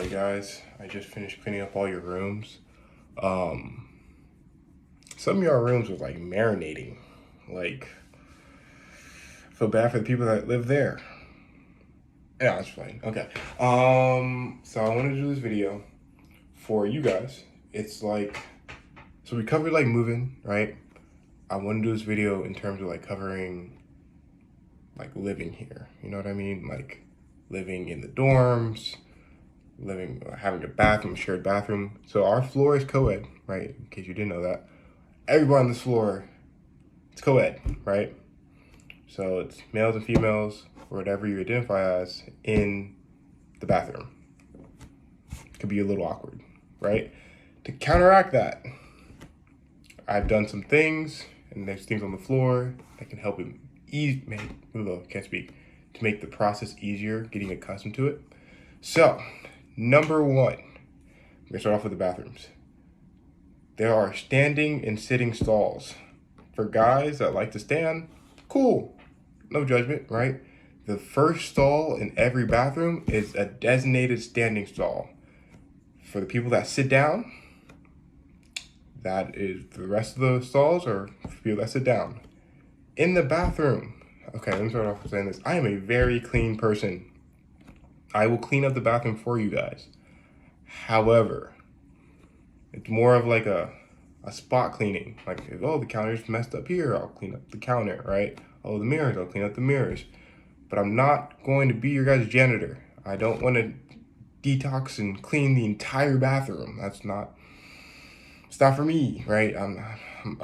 Hey guys, I just finished cleaning up all your rooms. Um, some of your rooms was like marinating. Like, I feel bad for the people that live there. Yeah, it's fine. Okay. So I wanted to do this video for you guys. It's like, so we covered like moving, right? I want to do this video in terms of like covering like living here. You know what I mean? Like living in the dorms, having a bathroom, shared bathroom. So our floor is co-ed, right? In case you didn't know that. Everybody on this floor, it's co-ed, right? So it's males and females, or whatever you identify as, in the bathroom. It could be a little awkward, right? To counteract that, I've done some things, and there's things on the floor that can help it to make the process easier, getting accustomed to it. So, number one, I'm gonna start off with the bathrooms. There are standing and sitting stalls. For guys that like to stand, cool, no judgment, right? The first stall in every bathroom is a designated standing stall. For the people that sit down, that is the rest of the stalls are for people that sit down. In the bathroom, okay, let me start off with saying this. I am a very clean person. I will clean up the bathroom for you guys. However, it's more of like a spot cleaning. Like, oh, the counter's messed up here, I'll clean up the counter, right? Oh, the mirrors, I'll clean up the mirrors. But I'm not going to be your guys' janitor. I don't want to detox and clean the entire bathroom. It's not for me, right? I'm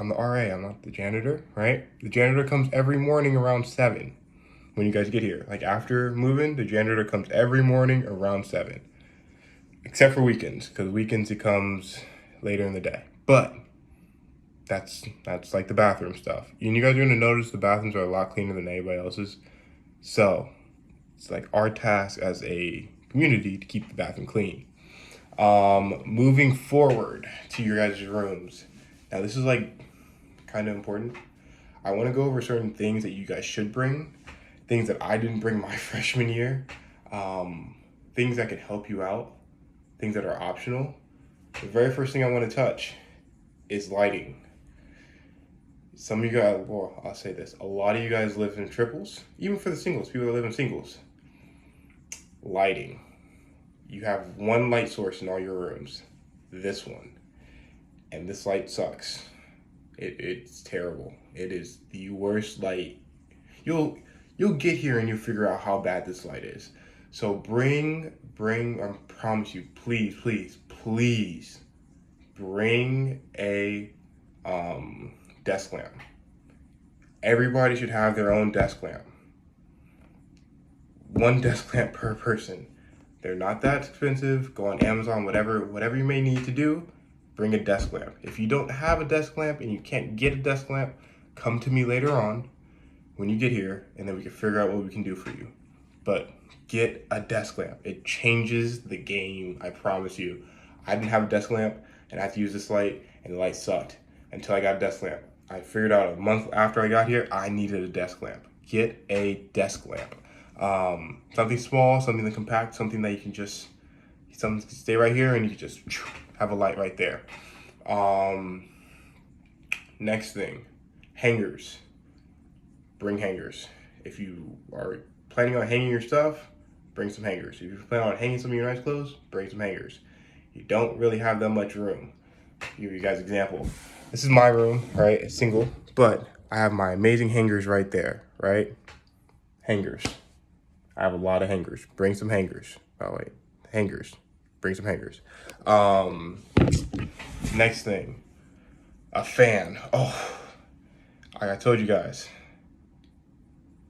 the RA, I'm not the janitor, right? The janitor comes every morning around 7 when you guys get here. Like after moving, the janitor comes every morning around 7. Except for weekends, because weekends he comes later in the day. But that's like the bathroom stuff. And you guys are gonna notice the bathrooms are a lot cleaner than anybody else's. So it's like our task as a community to keep the bathroom clean. Moving forward to your guys' rooms. Now this is like kind of important. I want to go over certain things that you guys should bring, things that I didn't bring my freshman year, things that can help you out, things that are optional. The very first thing I want to touch is lighting. Some of you guys, well, I'll say this, a lot of you guys live in triples, even for the singles, people that live in singles. Lighting. You have one light source in all your rooms, this one, and this light sucks. It's terrible. It is the worst light. You'll get here and you'll figure out how bad this light is. So bring, I promise you, please, bring a desk lamp. Everybody should have their own desk lamp. One desk lamp per person. They're not that expensive. Go on Amazon, whatever you may need to do, bring a desk lamp. If you don't have a desk lamp and you can't get a desk lamp, come to me later on when you get here, and then we can figure out what we can do for you. But get a desk lamp. It changes the game, I promise you. I didn't have a desk lamp, and I had to use this light, and the light sucked until I got a desk lamp. I figured out a month after I got here, I needed a desk lamp. Get a desk lamp. Something small, something that compact, something that you can just, something can stay right here and you can just have a light right there. Next thing, hangers. Bring hangers. If you are planning on hanging your stuff, bring some hangers. If you plan on hanging some of your nice clothes, bring some hangers. You don't really have that much room. I'll give you guys an example. This is my room, right? It's single, but I have my amazing hangers right there, right? Hangers. I have a lot of hangers. Bring some hangers. Oh wait, hangers. Bring some hangers. Next thing, a fan. Oh, like I told you guys,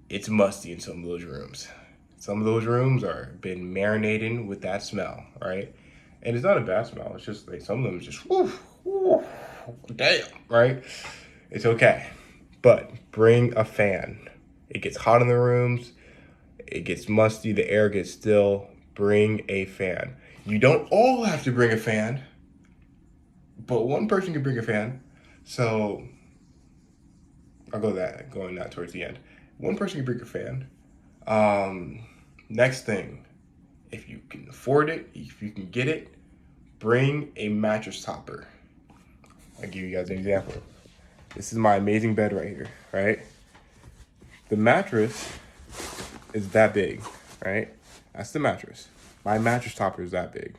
it's musty in some of those rooms. Some of those rooms are been marinating with that smell, right? And it's not a bad smell. It's just like some of them just, damn, right? It's okay, but bring a fan. It gets hot in the rooms. It gets musty, the air gets still. Bring a fan. You don't all have to bring a fan, but one person can bring a fan. So I'll go going that towards the end. One person can bring a fan. Next thing if you can afford it, if you can get it, bring a mattress topper. I'll give you guys an example. This is my amazing bed right here, right? The mattress is that big, right? That's the mattress. My mattress topper is that big.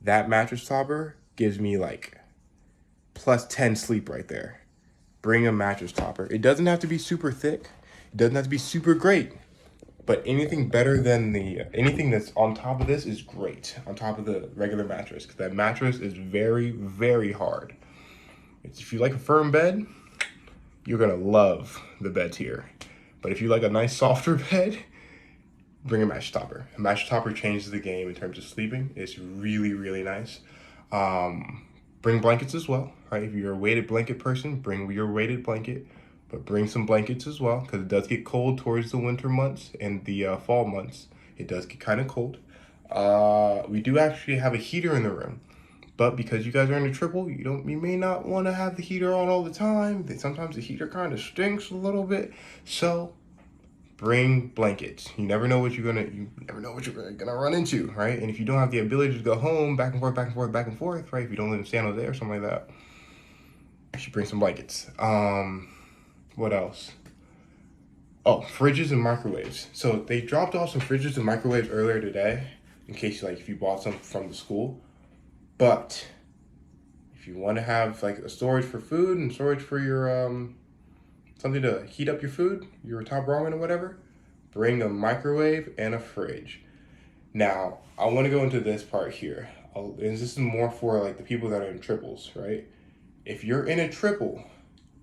That mattress topper gives me like plus 10 sleep right there. Bring a mattress topper. It doesn't have to be super thick. It doesn't have to be super great. But anything better than anything that's on top of this is great. On top of the regular mattress. Because that mattress is very, very hard. If you like a firm bed, you're gonna love the beds here. But if you like a nice softer bed, bring a mattress topper. A mattress topper changes the game in terms of sleeping. It's really, really nice. Bring blankets as well, right? If you're a weighted blanket person, bring your weighted blanket, but bring some blankets as well, because it does get cold towards the winter months and the fall months. It does get kind of cold. We do actually have a heater in the room. But because you guys are in a triple, you may not want to have the heater on all the time. Sometimes the heater kind of stinks a little bit. So bring blankets. You never know what you're gonna run into, right? And if you don't have the ability to go home back and forth, back and forth, back and forth, right? If you don't live in San Jose or something like that, you should bring some blankets. What else? Oh, fridges and microwaves. So they dropped off some fridges and microwaves earlier today, in case if you bought some from the school. But if you want to have like a storage for food and storage for your something to heat up your food, your top ramen or whatever, bring a microwave and a fridge. Now, I want to go into this part here. And this is more for like the people that are in triples, right? If you're in a triple,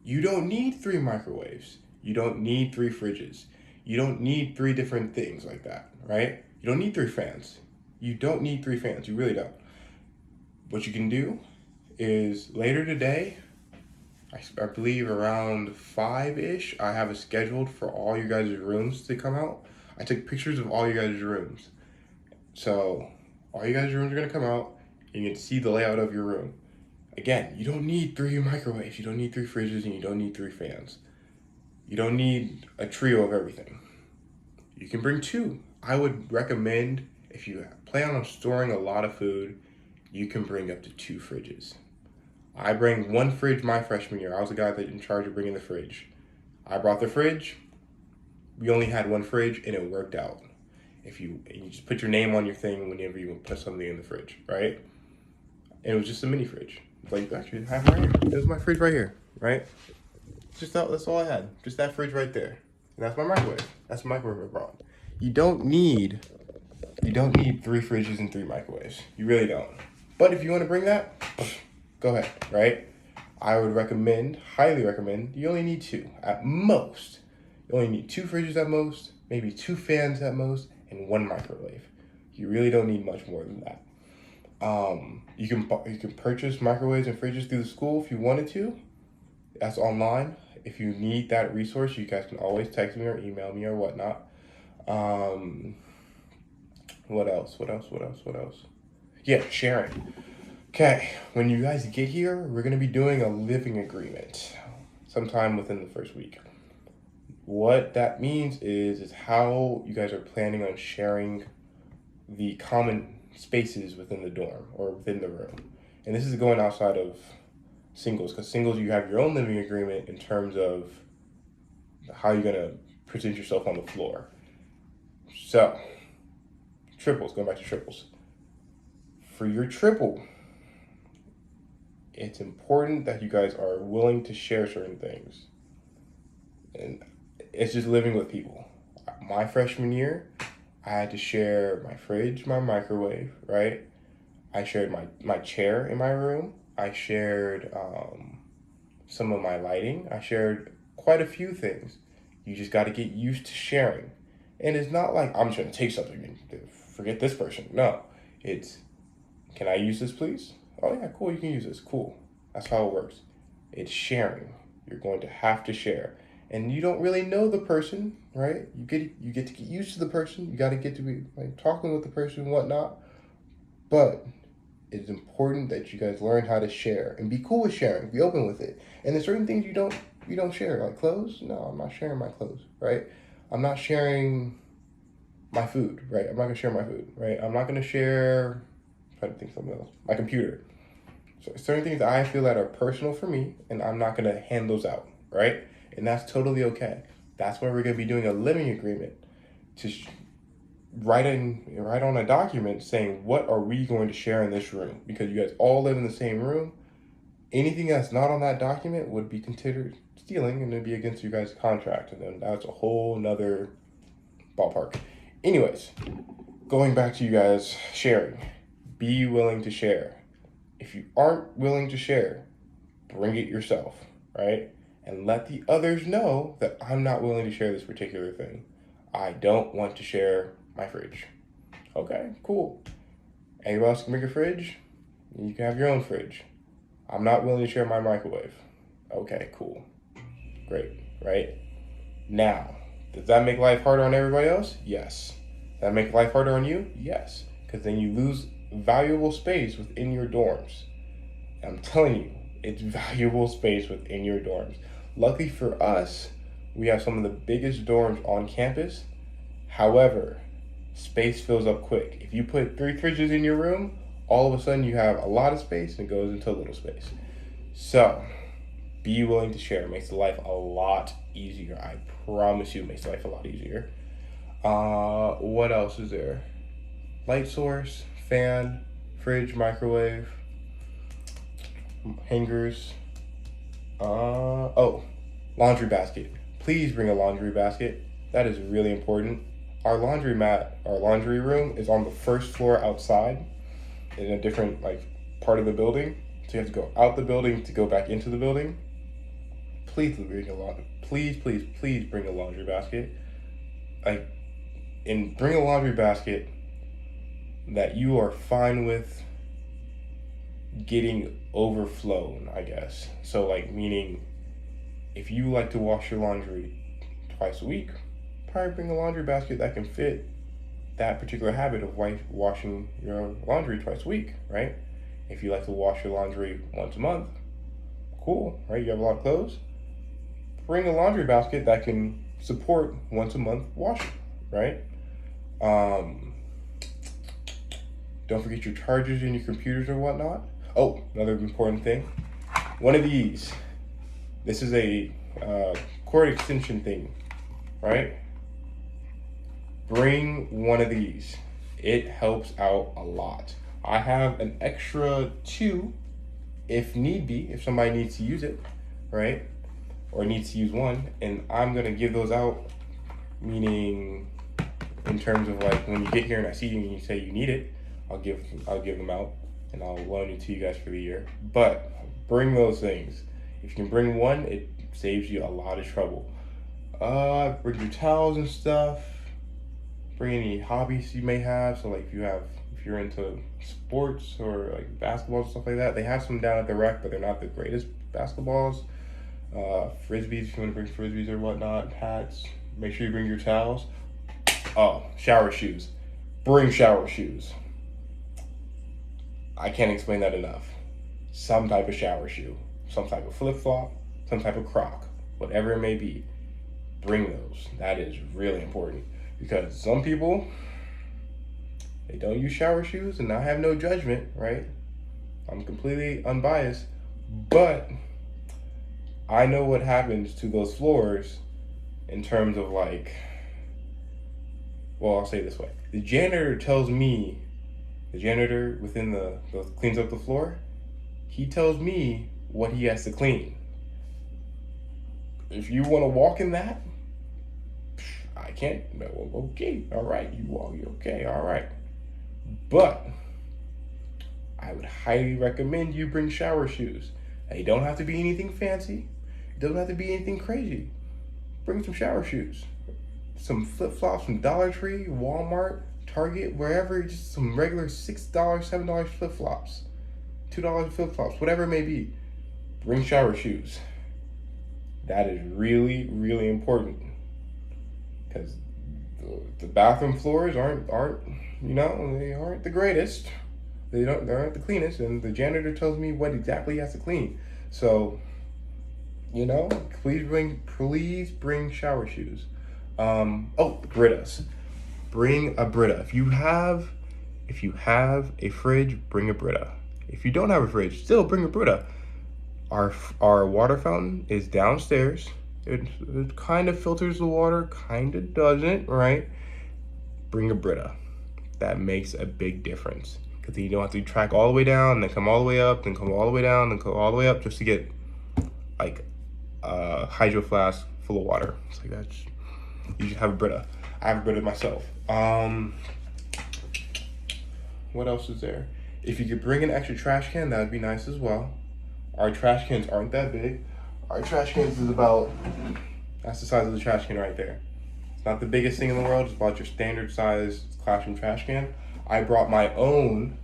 you don't need 3 microwaves. You don't need 3 fridges. You don't need 3 different things like that, right? You don't need 3 fans. You don't need 3 fans. You really don't. What you can do is later today, I believe around 5-ish, I have it scheduled for all you guys' rooms to come out. I took pictures of all you guys' rooms. So all you guys' rooms are gonna come out and you can see the layout of your room. Again, you don't need 3 microwaves, you don't need 3 fridges, and you don't need 3 fans. You don't need a trio of everything. You can bring 2. I would recommend, if you plan on storing a lot of food, you can bring up to 2 fridges. I bring 1 fridge my freshman year. I was the guy that in charge of bringing the fridge. I brought the fridge. We only had 1 fridge and it worked out. You just put your name on your thing whenever you put something in the fridge, right? And it was just a mini fridge. Like actually, I have it right here. There's my fridge right here, right? That's all I had. Just that fridge right there. And that's my microwave. That's the microwave I brought. You don't need 3 fridges and 3 microwaves. You really don't. But if you want to bring that, go ahead, right? I would recommend, highly recommend, you only need 2 at most. You only need 2 fridges at most, maybe 2 fans at most, and 1 microwave. You really don't need much more than that. You can purchase microwaves and fridges through the school if you wanted to. That's online. If you need that resource, you guys can always text me or email me or whatnot. What else? Yeah, sharing. Okay, when you guys get here, we're going to be doing a living agreement sometime within the first week. What that means is how you guys are planning on sharing the common spaces within the dorm or within the room. And this is going outside of singles, because singles, you have your own living agreement in terms of how you're going to present yourself on the floor. So, triples, going back to triples. For your triple, it's important that you guys are willing to share certain things. And it's just living with people. My freshman year, I had to share my fridge, my microwave, right? I shared my chair in my room. I shared some of my lighting. I shared quite a few things. You just got to get used to sharing. And it's not like I'm just going to take something and forget this person. No, it's, can I use this, please? Oh yeah, cool, you can use this. Cool. That's how it works. It's sharing. You're going to have to share. And you don't really know the person, right? You get to get used to the person. You got to get to be like talking with the person and whatnot. But it's important that you guys learn how to share and be cool with sharing. Be open with it. And there's certain things you don't share, like clothes. No, I'm not sharing my clothes, right? I'm not sharing my food, right? I'm not gonna share my food, right? I'm not gonna share, I'm trying to think of something else, my computer. So certain things I feel that are personal for me, and I'm not gonna hand those out, right? And that's totally okay. That's why we're gonna be doing a living agreement to write on a document saying what are we going to share in this room, because you guys all live in the same room. Anything that's not on that document would be considered stealing, and it'd be against you guys' contract, and then that's a whole nother ballpark. Anyways, going back to you guys sharing, be willing to share. If you aren't willing to share, bring it yourself, right? And let the others know that I'm not willing to share this particular thing. I don't want to share my fridge. Okay, cool. Anybody else can bring a fridge? You can have your own fridge. I'm not willing to share my microwave. Okay, cool. Great, right? Now, does that make life harder on everybody else? Yes. Does that make life harder on you? Yes. Because then you lose valuable space within your dorms. I'm telling you, it's valuable space within your dorms. Luckily for us, we have some of the biggest dorms on campus. However, space fills up quick. If you put 3 fridges in your room, all of a sudden you have a lot of space and it goes into a little space. So, be willing to share. It makes life a lot easier. I promise you it makes life a lot easier. What else is there? Light source, fan, fridge, microwave, hangers. Laundry basket. Please bring a laundry basket. That is really important. Our laundry room is on the first floor outside in a different part of the building. So you have to go out the building to go back into the building. Please bring please bring a laundry basket. Bring a laundry basket that you are fine with getting overflown, I guess. So meaning if you like to wash your laundry twice a week, probably bring a laundry basket that can fit that particular habit of washing your laundry twice a week, right? If you like to wash your laundry once a month, cool, right? You have a lot of clothes. Bring a laundry basket that can support once a month washing, right? Don't forget your chargers and your computers or whatnot. Oh, another important thing. One of these. This is a cord extension thing, right? Bring one of these. It helps out a lot. I have an extra 2 if need be, if somebody needs to use it, right? Or needs to use one, and I'm gonna give those out, meaning in terms of when you get here and I see you and you say you need it, I'll give them out and I'll loan it to you guys for the year. But bring those things. If you can bring one, it saves you a lot of trouble. Bring your towels and stuff. Bring any hobbies you may have. So if you're into sports or basketball and stuff like that, they have some down at the rec, but they're not the greatest basketballs. Frisbees, if you want to bring frisbees or whatnot, hats. Make sure you bring your towels. Oh, shower shoes. Bring shower shoes. I can't explain that enough. Some type of shower shoe, some type of flip-flop, some type of croc, whatever it may be. Bring those. That is really important, because some people, they don't use shower shoes, and I have no judgment, right? I'm completely unbiased, but I know what happens to those floors in terms of I'll say it this way. The janitor within the cleans up the floor, he tells me what he has to clean. If you want to walk in that, I can't. Okay, all right, you walk, okay, all right. But I would highly recommend you bring shower shoes. They don't have to be anything fancy. It doesn't have to be anything crazy. Bring some shower shoes. Some flip-flops from Dollar Tree, Walmart, Target, wherever, just some regular $6, $7 flip-flops, $2 flip-flops, whatever it may be. Bring shower shoes. That is really, really important, because the bathroom floors aren't they aren't the greatest. They aren't the cleanest, and the janitor tells me what exactly he has to clean. So, please bring shower shoes. Britas. bring a Brita. If you have a fridge, bring a Brita. If you don't have a fridge, still bring a Brita. Our water fountain is downstairs. It kind of filters the water, kind of doesn't, right? Bring a Brita. That makes a big difference, because you don't have to track all the way down, then come all the way up, then come all the way down, then go all the way up just to get like a hydro flask full of water. It's like that's, you should have a Brita. I have a Brita myself. What else is there? If you could bring an extra trash can, that would be nice as well. Our trash cans aren't that big. Our trash cans is about, that's the size of the trash can right there. It's not the biggest thing in the world, it's about your standard size classroom trash can. I brought my own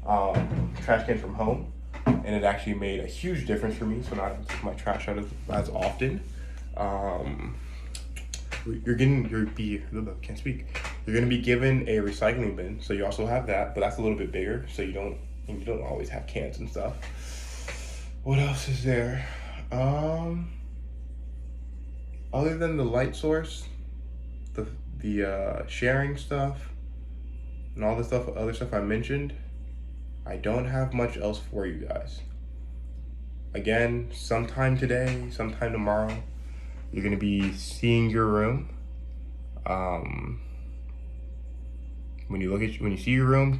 trash can from home, and it actually made a huge difference for me, so now I don't take my trash out as often. You're gonna be given a recycling bin, so you also have that, but that's a little bit bigger, so you don't always have cans and stuff. What else is there? Other than the light source, the sharing stuff, and all the other stuff I mentioned, I don't have much else for you guys. Again, sometime today, sometime tomorrow, you're gonna be seeing your room. When you see your room,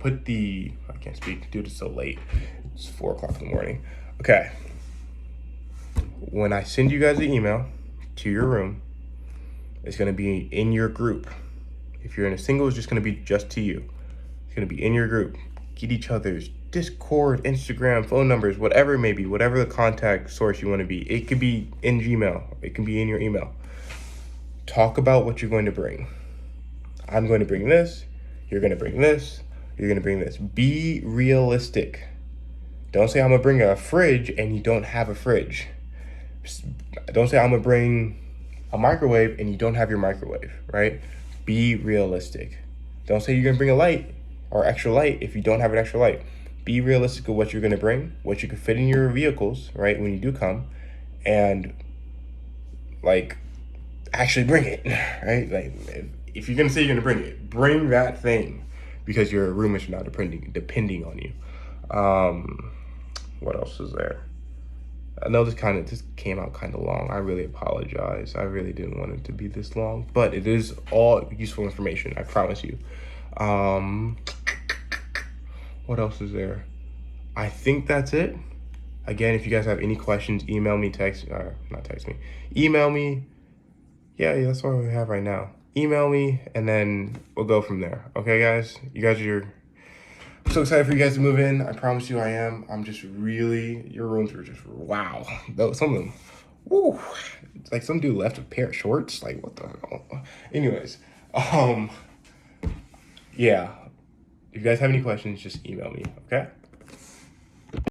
put the, I can't speak, dude, it's so late. It's 4 o'clock in the morning. Okay. When I send you guys the email to your room, it's gonna be in your group. If you're in a single, it's just gonna be just to you. It's gonna be in your group. Get each other's Discord, Instagram, phone numbers, whatever it may be, whatever the contact source you wanna be. It could be in Gmail, it can be in your email. Talk about what you're going to bring. I'm going to bring this, you're gonna bring this, you're gonna bring this. Be realistic. Don't say I'm gonna bring a fridge and you don't have a fridge. Don't say I'm gonna bring a microwave and you don't have your microwave, right? Be realistic. Don't say you're gonna bring a light or extra light if you don't have an extra light. Be realistic of what you're gonna bring, what you can fit in your vehicles, right, when you do come, and like actually bring it, right? Like if you're gonna say you're gonna bring it, bring that thing, because your roommates are not depending on you. What else is there? I know this came out kind of long. I really apologize. I really didn't want it to be this long, but it is all useful information, I promise you. What else is there? I think that's it. Again, if you guys have any questions, email me, email me. Yeah, that's what we have right now. Email me, and then we'll go from there. Okay, guys? I'm so excited for you guys to move in. I promise you I am. I'm just really, your rooms were just, wow. Some of them, woo. It's like some dude left a pair of shorts. Like, what the hell? Anyways, yeah. If you guys have any questions, just email me, okay?